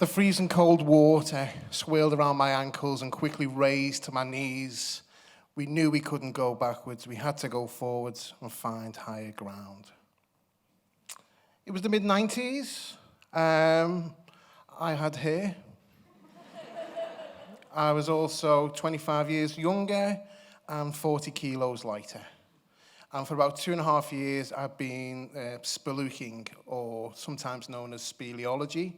The freezing cold water swirled around my ankles and quickly raised to my knees. We knew we couldn't go backwards. We had to go forwards and find higher ground. It was the mid-90s. I had hair. I was also 25 years younger and 40 kilos lighter. And for about 2.5 years, I've been spelunking, or sometimes known as speleology,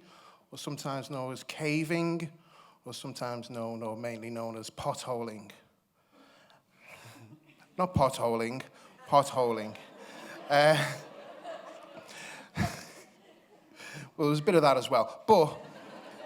or sometimes known as caving, or sometimes known, or mainly known as potholing. Not potholing, potholing. Well, there's a bit of that as well. But,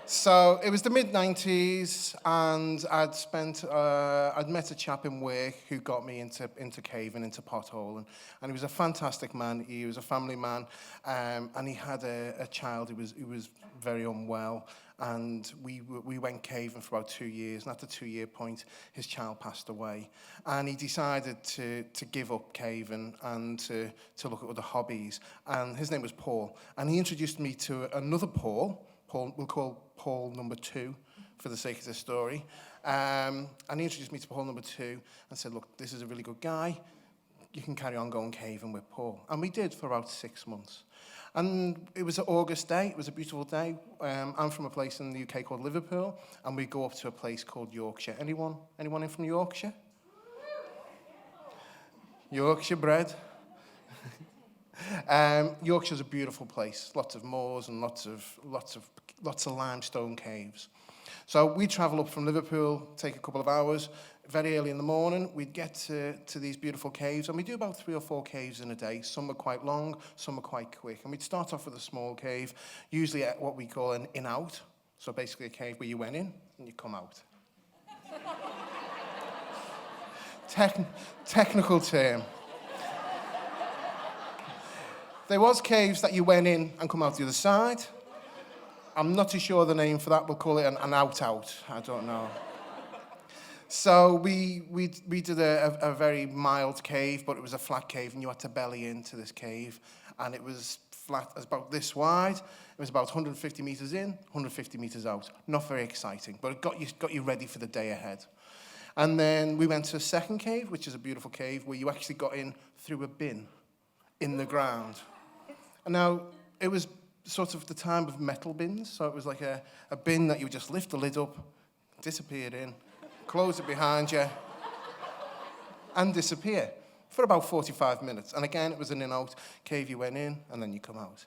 so it was the mid-90s, and I'd met a chap in work who got me into caving, into potholing, and he was a fantastic man. He was a family man, and he had a child who was very unwell, and we went caving for about 2 years, and at the 2-year point, his child passed away, and he decided to give up caving and to look at other hobbies, and his name was Paul, and he introduced me to another Paul, we'll call Paul number 2 for the sake of this story, and he introduced me to Paul number 2 and said, look, this is a really good guy, you can carry on going caving with Paul, and we did for about 6 months. And it was an August day, it was a beautiful day. I'm from a place in the UK called Liverpool, and we go up to a place called Yorkshire. Anyone in from Yorkshire? Yorkshire bred. Yorkshire's a beautiful place, lots of moors and lots of limestone caves. So we travel up from Liverpool, take a couple of hours. Very early in the morning, we'd get to these beautiful caves, and we do about 3 or 4 caves in a day. Some are quite long, some are quite quick. And we'd start off with a small cave, usually at what we call an in-out. So basically a cave where you went in and you come out. Technical term. There was caves that you went in and come out the other side. I'm not too sure the name for that. We'll call it an out-out. I don't know. So we did a very mild cave, but it was a flat cave, and you had to belly into this cave, and it was flat, it was about this wide. It was about 150 meters in, 150 meters out. Not very exciting, but it got you ready for the day ahead. And then we went to a second cave, which is a beautiful cave, where you actually got in through a bin in the ground. And now, it was sort of the time of metal bins, so it was like a bin that you would just lift the lid up, disappear in, close it behind you, and disappear for about 45 minutes. And again, it was an in-out cave. You went in, and then you come out.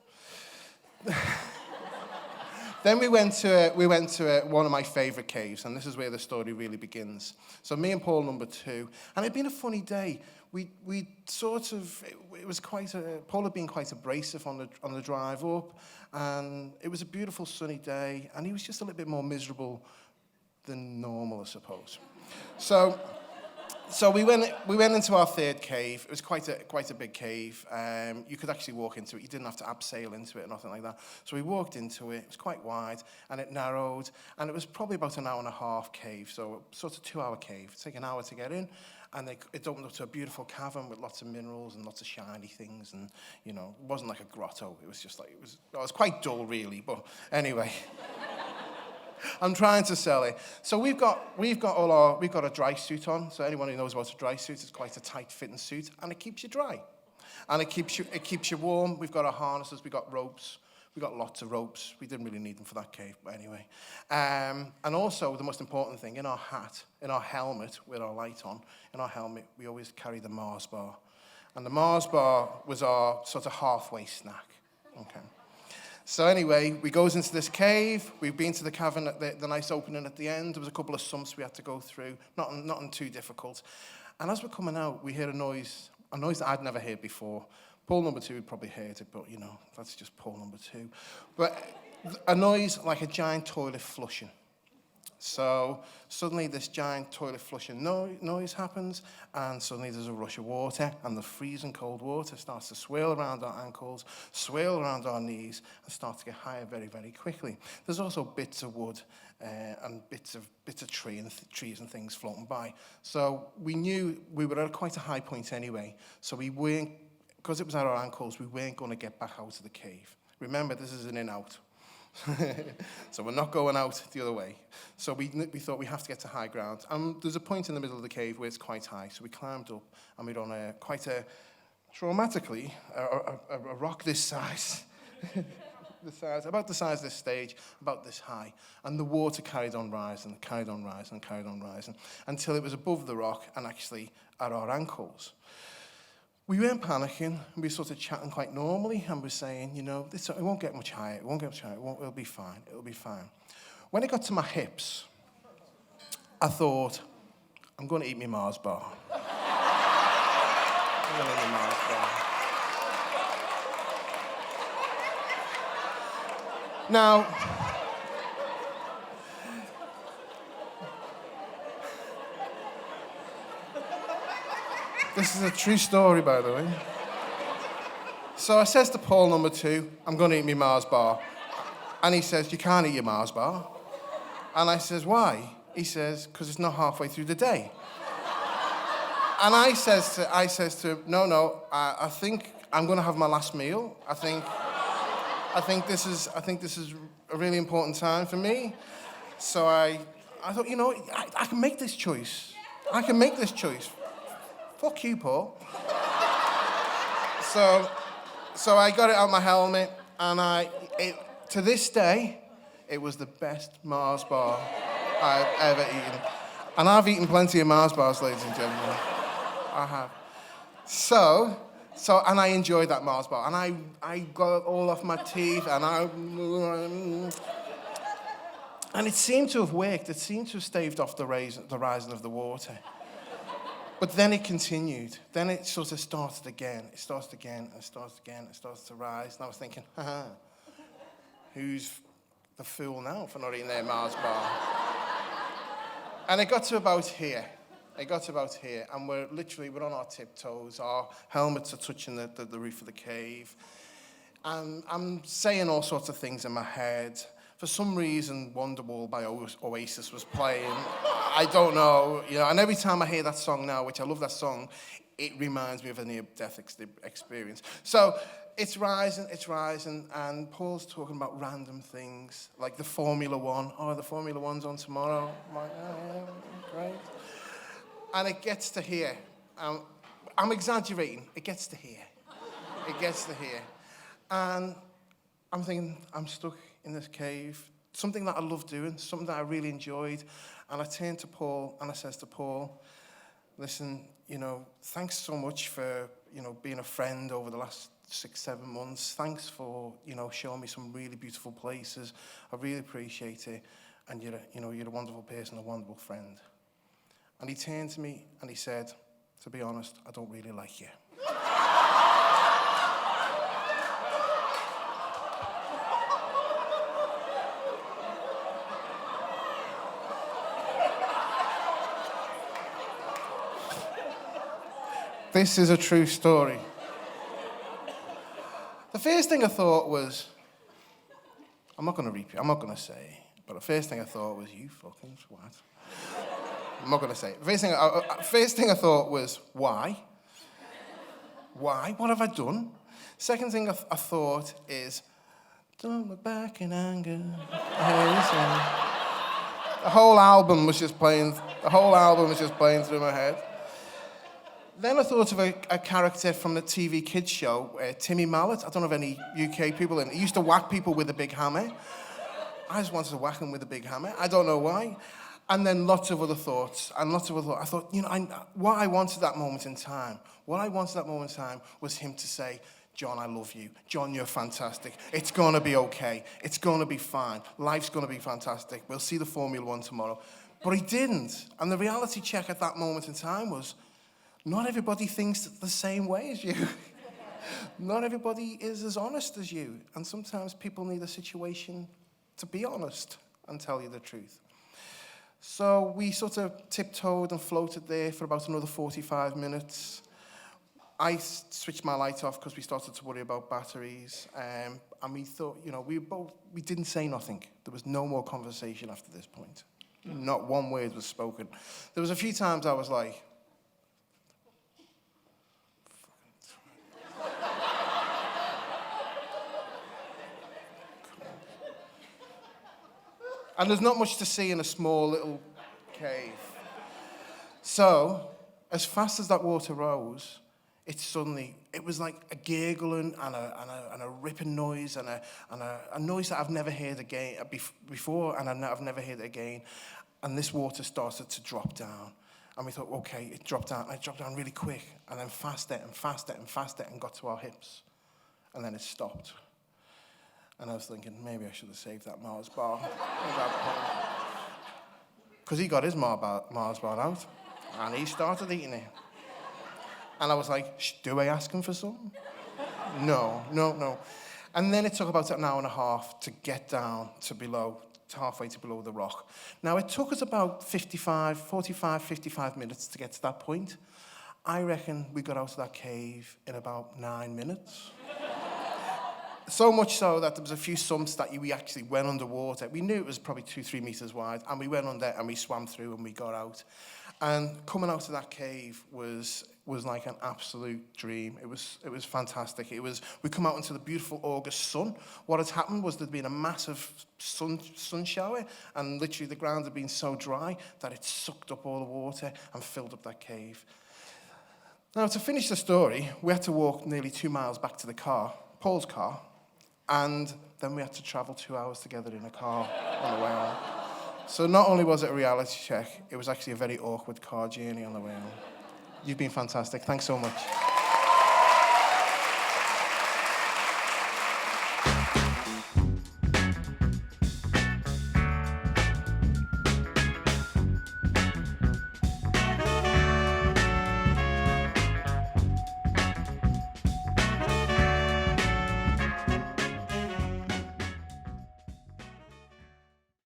Then we went to one of my favourite caves, and this is where the story really begins. So me and Paul number 2, and it'd been a funny day. We sort of, it was Paul had been quite abrasive on the drive up, and it was a beautiful sunny day, and he was just a little bit more miserable than normal, I suppose. So we went into our third cave. It was quite a big cave. You could actually walk into it. You didn't have to abseil into it or nothing like that. So we walked into it. It was quite wide, and it narrowed, and it was probably about an hour and a half cave, so sort of 2-hour cave. It'd take an hour to get in, and it opened up to a beautiful cavern with lots of minerals and lots of shiny things, and, you know, it wasn't like a grotto. It was just like, it was quite dull, really, but anyway. I'm trying to sell it. So we've got a dry suit on. So anyone who knows about a dry suit, it's quite a tight-fitting suit, and it keeps you dry, and it keeps you warm. We've got our harnesses, we've got ropes, we got lots of ropes. We didn't really need them for that cave, but anyway. And also the most important thing, in our hat, in our helmet with our light on, in our helmet we always carry the Mars bar, and the Mars bar was our sort of halfway snack. Okay. So anyway, we goes into this cave. We've been to the cavern at the nice opening at the end. There was a couple of sumps we had to go through, nothing too difficult. And as we're coming out, we hear a noise a noise that I'd never heard before. Paul number 2 had probably heard it, but, that's just Paul number 2. But a noise like a giant toilet flushing. So suddenly this giant toilet flushing noise happens, and suddenly there's a rush of water, and the freezing cold water starts to swirl around our ankles, swirl around our knees, and start to get higher very, very quickly. There's also bits of wood and bits of trees and things floating by. So we knew we were at quite a high point anyway, so we weren't, because it was at our ankles, we weren't going to get back out of the cave. Remember, this is an in-out. So we're not going out the other way. So we thought we have to get to high ground. And there's a point in the middle of the cave where it's quite high. So we climbed up, and we're on traumatically, a rock this size. About the size of this stage, about this high. And the water carried on rising, until it was above the rock and actually at our ankles. We weren't panicking, we were sort of chatting quite normally, and we're saying, it won't get much higher, it'll be fine. When it got to my hips, I thought, I'm going to eat my Mars bar. I'm going to eat my Mars bar. Now, this is a true story, by the way. So I says to Paul number 2, I'm going to eat my Mars bar. And he says, you can't eat your Mars bar. And I says, why? He says, because it's not halfway through the day. And I says to him, no, I think I'm going to have my last meal. I think this is a really important time for me. So I thought, I can make this choice. Fuck you, Paul. So I got it out my helmet, and to this day, it was the best Mars bar I've ever eaten. And I've eaten plenty of Mars bars, ladies and gentlemen. I have. So, and I enjoyed that Mars bar, and I got it all off my teeth, and it seemed to have worked. It seemed to have staved off the rising of the water. But then it continued. Then it sort of started again. It starts to rise. And I was thinking, who's the fool now for not eating their Mars bar? And it got to about here. And we're on our tiptoes. Our helmets are touching the roof of the cave. And I'm saying all sorts of things in my head. For some reason, Wonderwall by Oasis was playing. I don't know, and every time I hear that song now, which I love that song, it reminds me of a near-death experience. So it's rising, and Paul's talking about random things, like the Formula One. Oh, the Formula One's on tomorrow. I'm like, oh, yeah, great. And it gets to here. I'm exaggerating. It gets to here. And I'm thinking, I'm stuck in this cave, something that I love doing, something that I really enjoyed. And I turned to Paul and I says to Paul, listen, thanks so much for, being a friend over the last 6-7 months. Thanks for, showing me some really beautiful places. I really appreciate it. And you're a wonderful person, a wonderful friend. And he turned to me and he said, to be honest, I don't really like you. This is a true story. The first thing I thought was, I'm not going to say, but the first thing I thought was, you fucking swat. I'm not going to say it. First thing I thought was, why? Why? What have I done? Second thing I thought is, don't look back in anger. The whole album was just playing through my head. Then I thought of a character from the TV kids show, Timmy Mallet. I don't know if any UK people in it. He used to whack people with a big hammer. I just wanted to whack him with a big hammer. I don't know why. And then lots of other thoughts. I thought, what I wanted that moment in time was him to say, John, I love you. John, you're fantastic. It's going to be okay. It's going to be fine. Life's going to be fantastic. We'll see the Formula One tomorrow. But he didn't. And the reality check at that moment in time was, Not everybody thinks the same way as you. Not everybody is as honest as you. And sometimes people need a situation to be honest and tell you the truth. So we sort of tiptoed and floated there for about another 45 minutes. I switched my light off because we started to worry about batteries. And we thought, we didn't say nothing. There was no more conversation after this point. Not one word was spoken. There was a few times I was like, and there's not much to see in a small little cave. So, as fast as that water rose, it was like a gurgling and a ripping noise and a noise that I've never heard again before, and I've never heard it again. And this water started to drop down. And we thought, okay, it dropped down. And it dropped down really quick, and then faster and faster and faster, and got to our hips. And then it stopped. And I was thinking, maybe I should have saved that Mars bar at that point. Because he got his Mars bar out, and he started eating it. And I was like, do I ask him for some? No. And then it took about an hour and a half to get down to halfway to below the rock. Now, it took us about 55 minutes to get to that point. I reckon we got out of that cave in about 9 minutes. So much so that there was a few sumps that we actually went underwater. We knew it was probably 2-3 meters wide, and we went under and we swam through and we got out. And coming out of that cave was like an absolute dream. It was fantastic. We come out into the beautiful August sun. What had happened was there'd been a massive sun shower, and literally the ground had been so dry that it sucked up all the water and filled up that cave. Now, to finish the story, we had to walk nearly 2 miles back to the car, Paul's car, and then we had to travel 2 hours together in a car on the way home. So not only was it a reality check, it was actually a very awkward car journey on the way home. You've been fantastic. Thanks so much.